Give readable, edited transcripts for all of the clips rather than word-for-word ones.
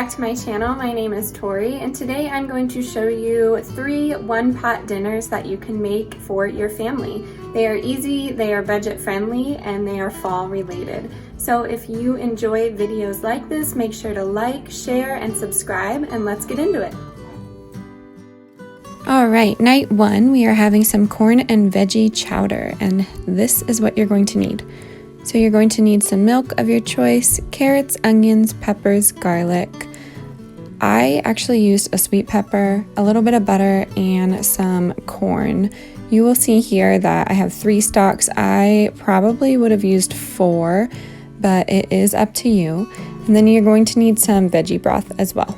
back to my channel. My name is Tori, and today I'm going to show you 3 one-pot dinners that you can make for your family. They are easy, they are budget friendly, and they are fall related. So if you enjoy videos like this, make sure to like, share, and subscribe, and let's get into it. Alright, night 1, we are having some corn and veggie chowder, and this is what you're going to need. So you're going to need some milk of your choice, carrots, onions, peppers, garlic. I actually used a sweet pepper, a little bit of butter, and some corn. You will see here that I have 3 stalks. I probably would have used 4, but it is up to you. And then you're going to need some veggie broth as well.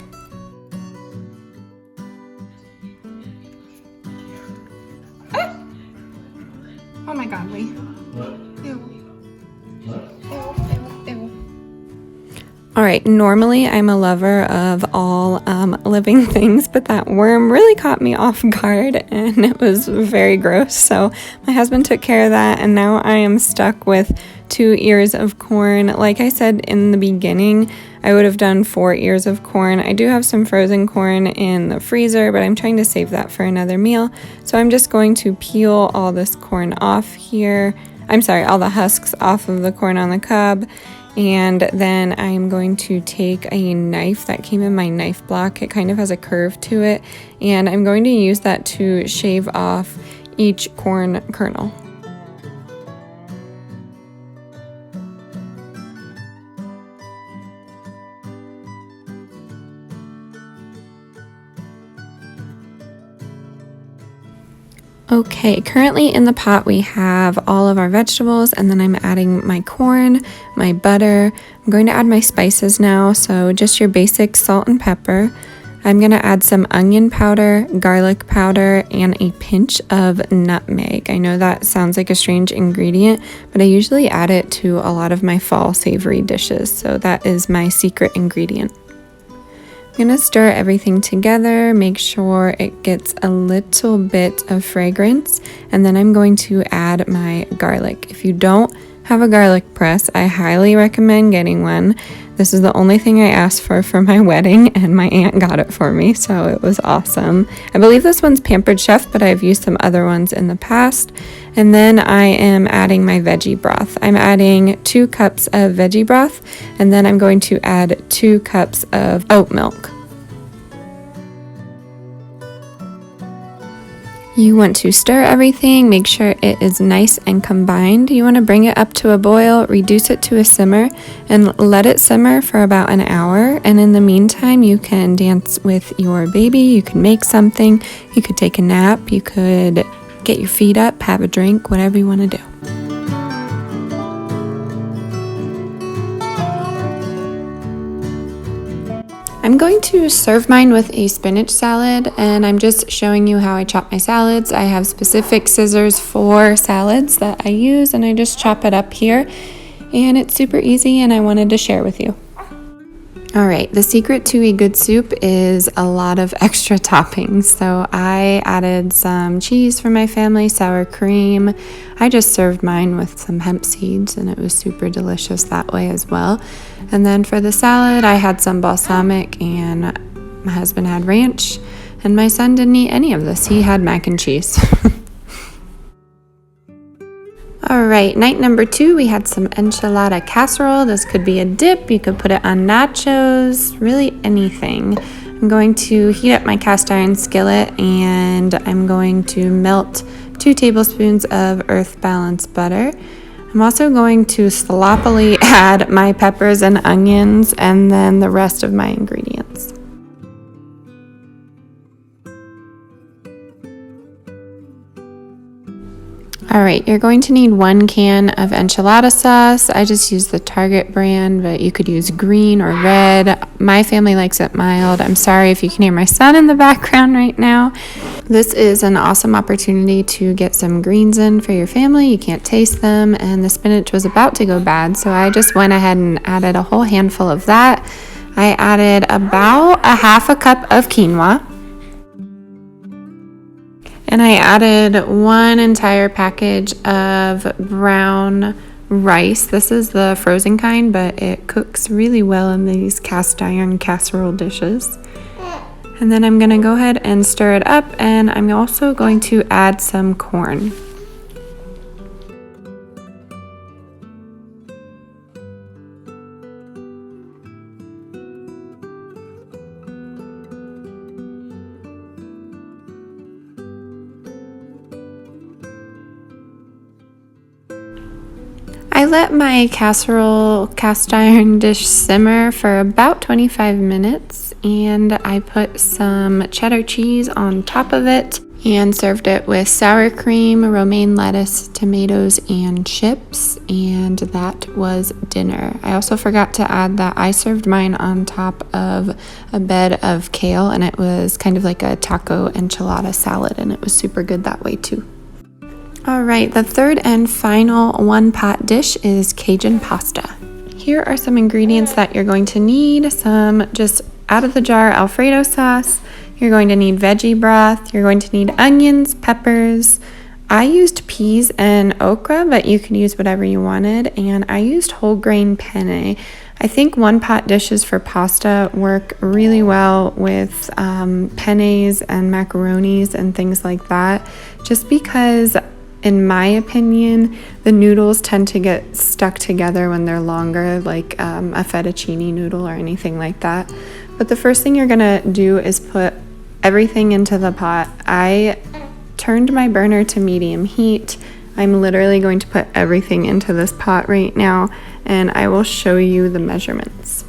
Oh my god, Lee. Alright, normally I'm a lover of all living things, but that worm really caught me off guard and it was very gross. So my husband took care of that, and now I am stuck with 2 ears of corn. Like I said in the beginning, I would have done 4 ears of corn. I do have some frozen corn in the freezer, but I'm trying to save that for another meal. So I'm just going to peel all this corn off here. I'm sorry, all the husks off of the corn on the cob. And then I'm going to take a knife that came in my knife block. It kind of has a curve to it. And I'm going to use that to shave off each corn kernel. Okay, currently in the pot we have all of our vegetables, and then I'm adding my corn, my butter. I'm going to add my spices now, so just your basic salt and pepper. I'm going to add some onion powder, garlic powder, and a pinch of nutmeg. I know that sounds like a strange ingredient, but I usually add it to a lot of my fall savory dishes, so that is my secret ingredient. I'm going to stir everything together, make sure it gets a little bit of fragrance, and then I'm going to add my garlic. If you don't have a garlic press, I highly recommend getting one. This is the only thing I asked for my wedding, and my aunt got it for me, so it was awesome. I believe this one's Pampered Chef, but I've used some other ones in the past. And then I am adding my veggie broth. I'm adding 2 cups of veggie broth, and then I'm going to add 2 cups of oat milk. You want to stir everything, make sure it is nice and combined. You want to bring it up to a boil, reduce it to a simmer, and let it simmer for about an hour. And in the meantime, you can dance with your baby, you can make something, you could take a nap, you could get your feet up, have a drink, whatever you want to do. I'm going to serve mine with a spinach salad, and I'm just showing you how I chop my salads. I have specific scissors for salads that I use, and I just chop it up here, and it's super easy, and I wanted to share with you. Alright, the secret to a good soup is a lot of extra toppings. So I added some cheese for my family, sour cream. I just served mine with some hemp seeds, and it was super delicious that way as well. And then for the salad, I had some balsamic, and my husband had ranch, and my son didn't eat any of this. He had mac and cheese. Alright, night number 2, we had some enchilada casserole. This could be a dip, you could put it on nachos, really anything. I'm going to heat up my cast iron skillet, and I'm going to melt 2 tablespoons of earth balanced butter. I'm also going to sloppily add my peppers and onions, and then the rest of my ingredients. Alright, you're going to need 1 can of enchilada sauce. I just use the Target brand, but you could use green or red. My family likes it mild. I'm sorry if you can hear my son in the background right now. This is an awesome opportunity to get some greens in for your family. You can't taste them, and the spinach was about to go bad, so I just went ahead and added a whole handful of that. I added about a half a cup of quinoa. And I added 1 entire package of brown rice. This is the frozen kind, but it cooks really well in these cast iron casserole dishes. And then I'm gonna go ahead and stir it up, and I'm also going to add some corn. I let my casserole cast iron dish simmer for about 25 minutes, and I put some cheddar cheese on top of it and served it with sour cream, romaine lettuce, tomatoes, and chips, and that was dinner. I also forgot to add that I served mine on top of a bed of kale, and it was kind of like a taco enchilada salad, and it was super good that way too. All right, the third and final one-pot dish is Cajun pasta. Here are some ingredients that you're going to need. Some just out of the jar Alfredo sauce. You're going to need veggie broth. You're going to need onions, peppers. I used peas and okra, but you can use whatever you wanted. And I used whole grain penne. I think one-pot dishes for pasta work really well with pennes and macaronis and things like that, just because in my opinion, the noodles tend to get stuck together when they're longer, like a fettuccine noodle or anything like that. But the first thing you're gonna do is put everything into the pot. I turned my burner to medium heat. I'm literally going to put everything into this pot right now, and I will show you the measurements.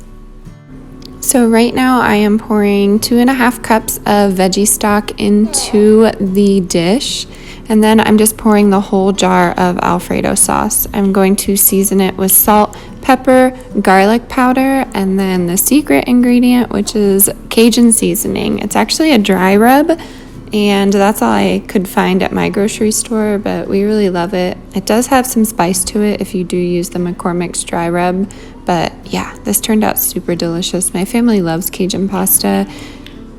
So right now I am pouring 2.5 cups of veggie stock into the dish. And then I'm just pouring the whole jar of Alfredo sauce. I'm going to season it with salt, pepper, garlic powder, and then the secret ingredient, which is Cajun seasoning. It's actually a dry rub, and that's all I could find at my grocery store, but we really love it. It does have some spice to it if you do use the McCormick's dry rub, but yeah, this turned out super delicious. My family loves Cajun pasta,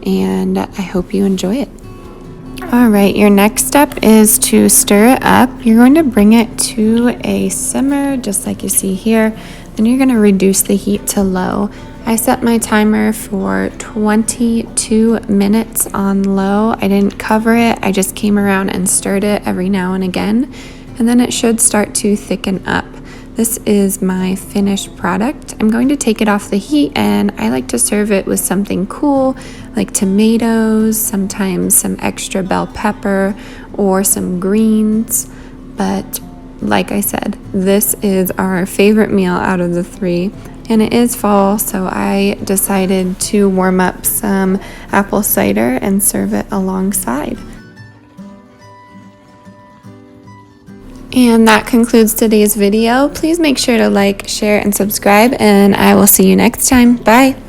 and I hope you enjoy it. All right, your next step is to stir it up. You're going to bring it to a simmer, just like you see here. Then you're going to reduce the heat to low. I set my timer for 22 minutes on low. I didn't cover it. I just came around and stirred it every now and again. And then it should start to thicken up. This is my finished product. I'm going to take it off the heat, and I like to serve it with something cool like tomatoes, sometimes some extra bell pepper or some greens. But like I said, this is our favorite meal out of the three, and it is fall, so I decided to warm up some apple cider and serve it alongside. And that concludes today's video. Please make sure to like, share, and subscribe, and I will see you next time. Bye!